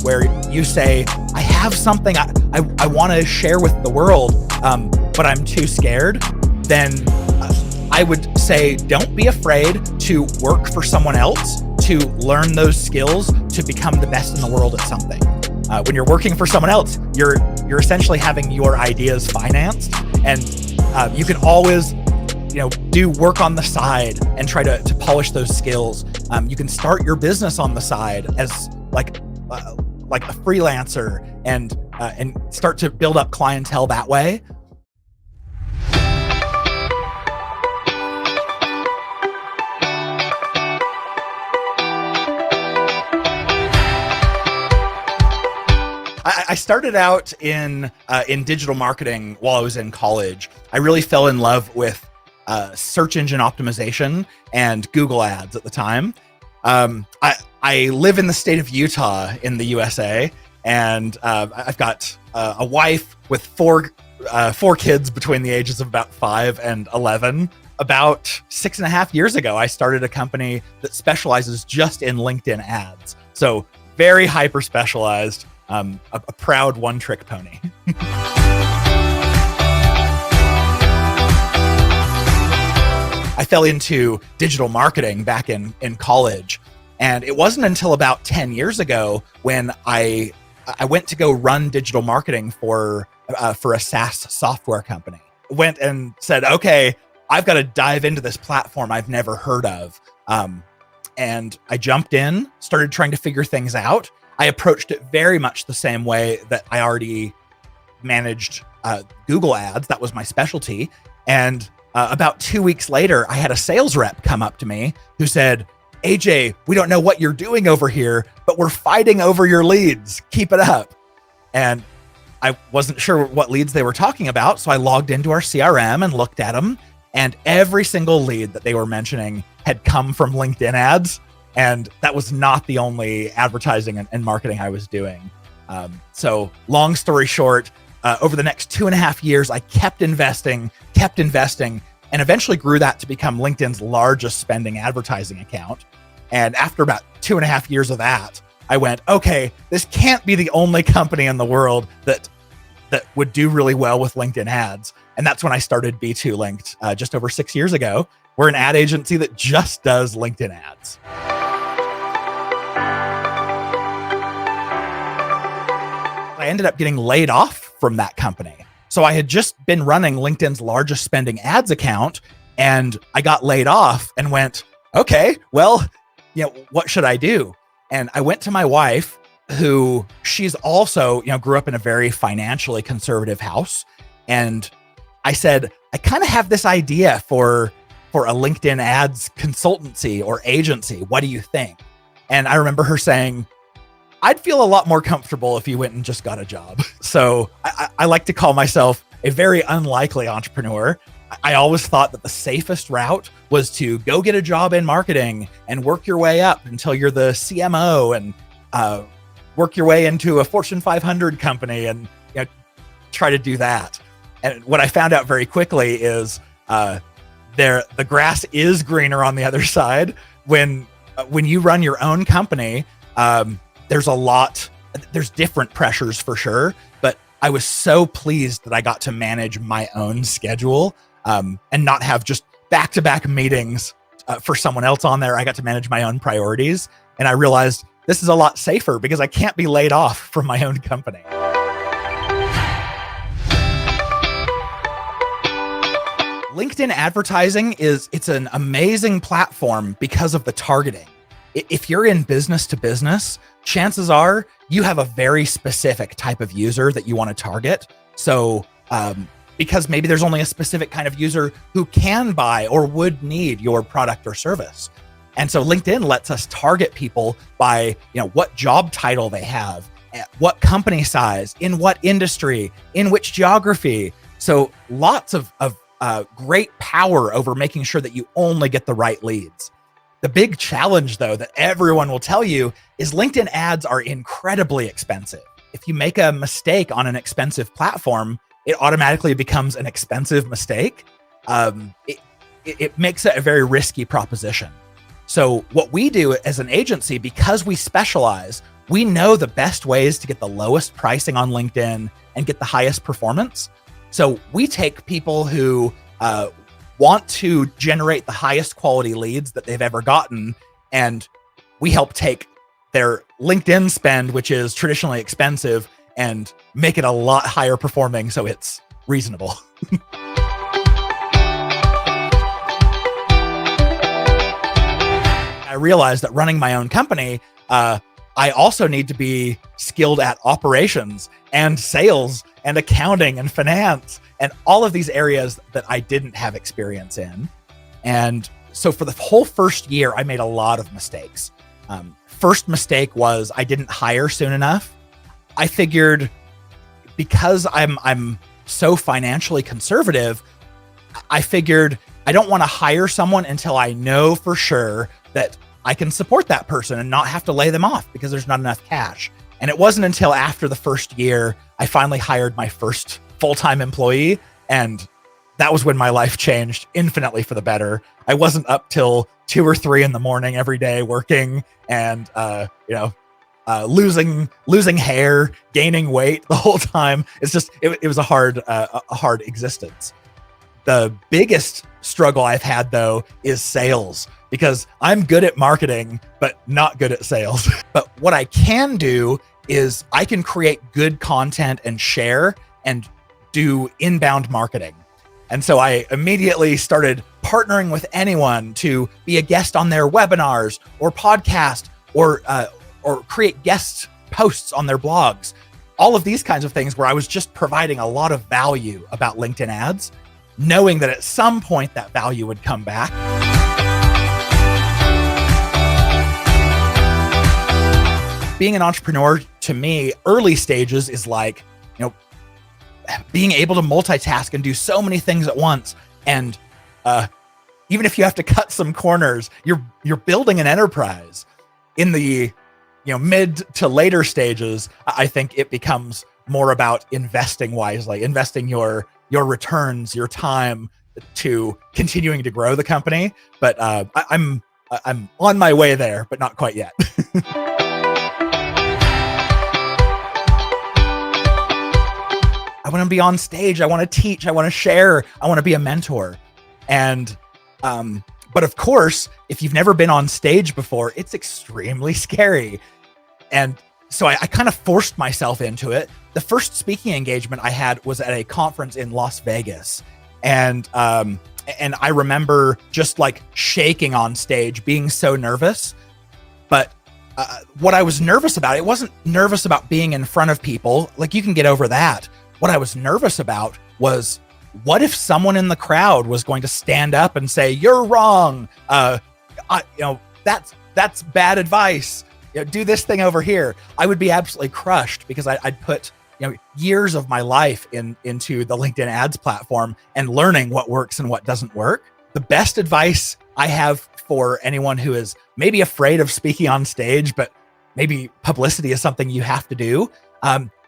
where you say, I have something I want to share with the world, but I'm too scared, then I would say, don't be afraid to work for someone else, to learn those skills, to become the best in the world at something. When you're working for someone else, you're essentially having your ideas financed, and you can always do work on the side and try to polish those skills. You can start your business on the side as like a freelancer and start to build up clientele that way. I started out in digital marketing while I was in college. I really fell in love with search engine optimization and Google ads at the time. I live in the state of Utah in the USA, and I've got a wife with four kids between the ages of about 5 and 11. About 6.5 years ago, I started a company that specializes just in LinkedIn ads. So very hyper specialized. A proud one-trick pony. I fell into digital marketing back in college, and it wasn't until about 10 years ago when I went to go run digital marketing for a SaaS software company. Went and said, okay, I've got to dive into this platform I've never heard of. And I jumped in, started trying to figure things out. I approached it very much the same way that I already managed Google ads. That was my specialty. And about 2 weeks later, I had a sales rep come up to me who said, AJ, we don't know what you're doing over here, but we're fighting over your leads. Keep it up. And I wasn't sure what leads they were talking about. So I logged into our CRM and looked at them. And every single lead that they were mentioning had come from LinkedIn ads. And that was not the only advertising and marketing I was doing. So long story short, over the next 2.5 years, I kept investing, and eventually grew that to become LinkedIn's largest spending advertising account. And after about 2.5 years of that, I went, okay, this can't be the only company in the world that would do really well with LinkedIn ads. And that's when I started B2 Linked just over 6 years ago. We're an ad agency that just does LinkedIn ads. I ended up getting laid off from that company. So I had just been running LinkedIn's largest spending ads account, and I got laid off and went, okay, well, what should I do? And I went to my wife, who she's also, grew up in a very financially conservative house. And I said, I kind of have this idea for a LinkedIn ads consultancy or agency. What do you think? And I remember her saying, I'd feel a lot more comfortable if you went and just got a job. So I like to call myself a very unlikely entrepreneur. I always thought that the safest route was to go get a job in marketing and work your way up until you're the CMO and work your way into a Fortune 500 company and try to do that. And what I found out very quickly is the grass is greener on the other side. When you run your own company, there's different pressures for sure, but I was so pleased that I got to manage my own schedule and not have just back-to-back meetings for someone else on there. I got to manage my own priorities, and I realized this is a lot safer because I can't be laid off from my own company. LinkedIn advertising it's an amazing platform because of the targeting. If you're in business to business, chances are you have a very specific type of user that you want to target. So because maybe there's only a specific kind of user who can buy or would need your product or service. And so LinkedIn lets us target people by what job title they have, what company size, in what industry, in which geography. So lots of great power over making sure that you only get the right leads. The big challenge, though, that everyone will tell you is LinkedIn ads are incredibly expensive. If you make a mistake on an expensive platform, it automatically becomes an expensive mistake. It makes it a very risky proposition. So what we do as an agency, because we specialize, we know the best ways to get the lowest pricing on LinkedIn and get the highest performance. So we take people who want to generate the highest quality leads that they've ever gotten, and we help take their LinkedIn spend, which is traditionally expensive, and make it a lot higher performing so it's reasonable. I realized that running my own company, I also need to be skilled at operations and sales and accounting and finance and all of these areas that I didn't have experience in. And so for the whole first year, I made a lot of mistakes. First mistake was I didn't hire soon enough. I figured because I'm so financially conservative, I figured I don't want to hire someone until I know for sure that I can support that person and not have to lay them off because there's not enough cash. And it wasn't until after the first year, I finally hired my first full-time employee. And that was when my life changed infinitely for the better. I wasn't up till 2 or 3 in the morning every day working and, losing hair, gaining weight the whole time. It's just, it was a hard existence. The biggest struggle I've had though is sales, because I'm good at marketing, but not good at sales. But what I can do is I can create good content and share and do inbound marketing. And so I immediately started partnering with anyone to be a guest on their webinars or podcast or create guest posts on their blogs. All of these kinds of things where I was just providing a lot of value about LinkedIn ads, knowing that at some point that value would come back. Being an entrepreneur, to me, early stages is like, being able to multitask and do so many things at once. And even if you have to cut some corners, you're building an enterprise. In the mid to later stages, I think it becomes more about investing wisely, investing your returns, your time to continuing to grow the company. But I'm on my way there, but not quite yet. I want to be on stage. I want to teach. I want to share. I want to be a mentor. And, but of course, if you've never been on stage before, it's extremely scary. And so I kind of forced myself into it. The first speaking engagement I had was at a conference in Las Vegas. And I remember just like shaking on stage, being so nervous. But what I was nervous about, it wasn't nervous about being in front of people. Like, you can get over that. What I was nervous about was, what if someone in the crowd was going to stand up and say, "You're wrong. That's bad advice. Do this thing over here." I would be absolutely crushed because I'd put years of my life into the LinkedIn ads platform and learning what works and what doesn't work. The best advice I have for anyone who is maybe afraid of speaking on stage, but maybe publicity is something you have to do,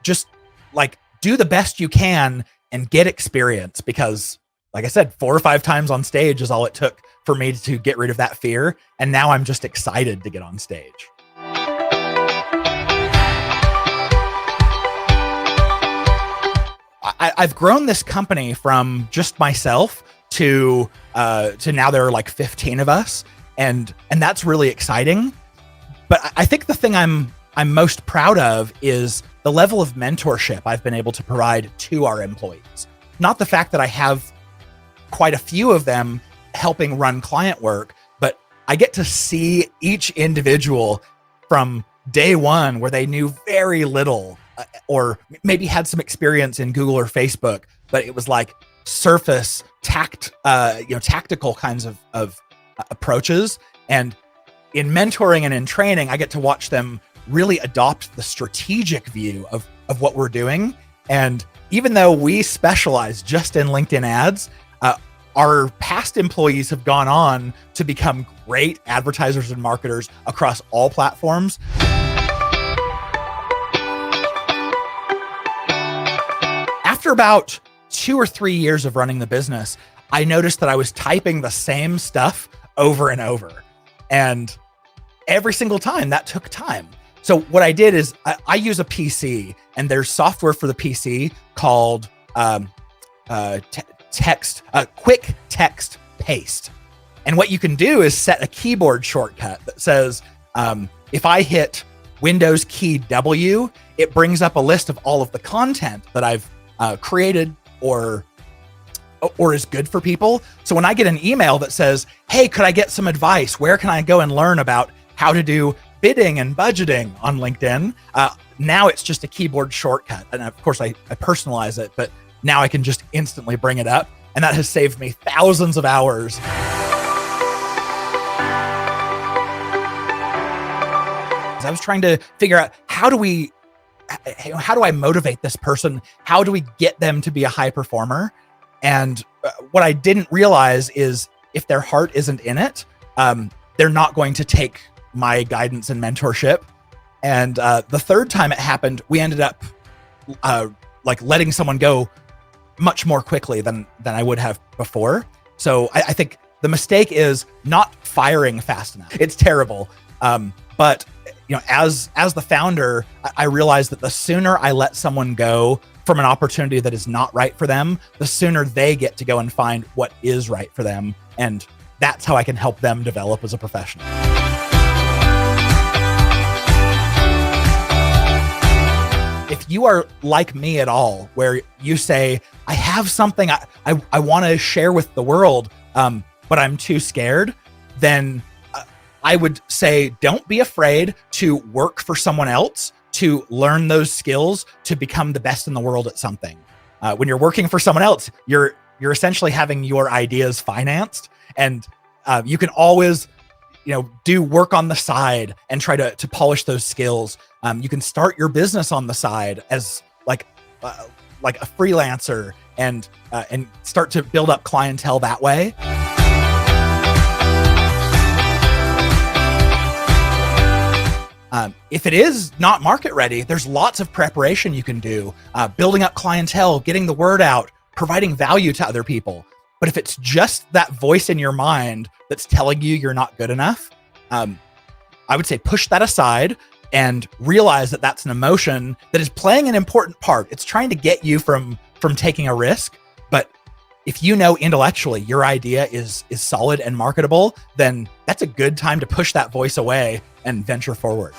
just like, do the best you can and get experience, because like I said, 4 or 5 times on stage is all it took for me to get rid of that fear. And now I'm just excited to get on stage. I've grown this company from just myself to now there are like 15 of us. And that's really exciting. But I think the thing I'm most proud of is the level of mentorship I've been able to provide to our employees. Not the fact that I have quite a few of them helping run client work, but I get to see each individual from day one where they knew very little or maybe had some experience in Google or Facebook, but it was like surface tactical kinds of approaches. And in mentoring and in training, I get to watch them really adopt the strategic view of what we're doing. And even though we specialize just in LinkedIn ads, our past employees have gone on to become great advertisers and marketers across all platforms. After about 2 or 3 years of running the business, I noticed that I was typing the same stuff over and over. And every single time that took time. So what I did is I use a PC, and there's software for the PC called quick text paste. And what you can do is set a keyboard shortcut that says, if I hit Windows key W, it brings up a list of all of the content that I've created or is good for people. So when I get an email that says, hey, could I get some advice? Where can I go and learn about how to do bidding and budgeting on LinkedIn? Now it's just a keyboard shortcut. And of course I personalize it, but now I can just instantly bring it up. And that has saved me thousands of hours. I was trying to figure out how do I motivate this person? How do we get them to be a high performer? And what I didn't realize is if their heart isn't in it, they're not going to take my guidance and mentorship. And the third time it happened, we ended up like letting someone go much more quickly than I would have before. So I think the mistake is not firing fast enough. It's terrible. But as the founder, I realized that the sooner I let someone go from an opportunity that is not right for them, the sooner they get to go and find what is right for them. And that's how I can help them develop as a professional. If you are like me at all, where you say, I have something I want to share with the world, but I'm too scared, then I would say, don't be afraid to work for someone else, to learn those skills, to become the best in the world at something. When you're working for someone else, you're essentially having your ideas financed, and you can always, do work on the side and try to polish those skills. You can start your business on the side as like a freelancer and start to build up clientele that way. If it is not market ready, there's lots of preparation you can do, building up clientele, getting the word out, providing value to other people. But if it's just that voice in your mind that's telling you you're not good enough, I would say push that aside and realize that that's an emotion that is playing an important part. It's trying to get you from taking a risk. But if you know intellectually your idea is solid and marketable, then that's a good time to push that voice away and venture forward.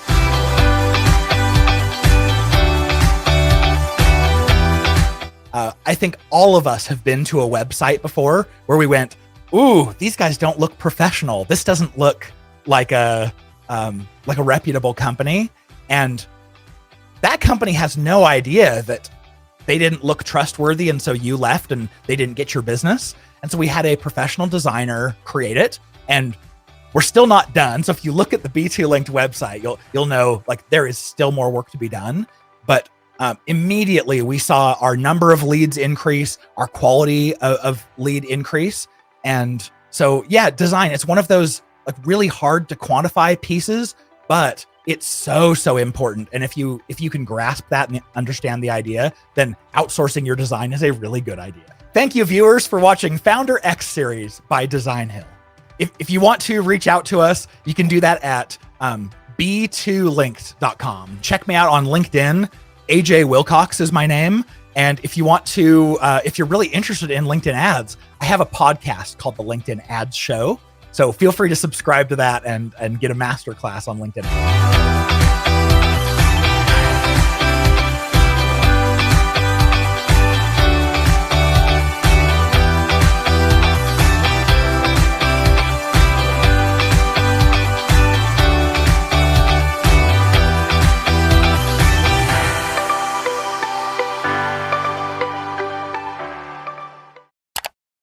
I think all of us have been to a website before where we went, ooh, these guys don't look professional. This doesn't look like a reputable company. And that company has no idea that they didn't look trustworthy, and so you left and they didn't get your business. And so we had a professional designer create it, and we're still not done. So if you look at the B2 Linked website, you'll know like there is still more work to be done. But immediately we saw our number of leads increase, our quality of lead increase. And so yeah, design, it's one of those like really hard to quantify pieces, but it's so important. And if you can grasp that and understand the idea, then outsourcing your design is a really good idea. Thank you, viewers, for watching FounderX series by Designhill. If you want to reach out to us, you can do that at b2linked.com. Check me out on LinkedIn. AJ Wilcox is my name. And if you want to, if you're really interested in LinkedIn ads, I have a podcast called the LinkedIn Ads Show. So feel free to subscribe to that and get a masterclass on LinkedIn.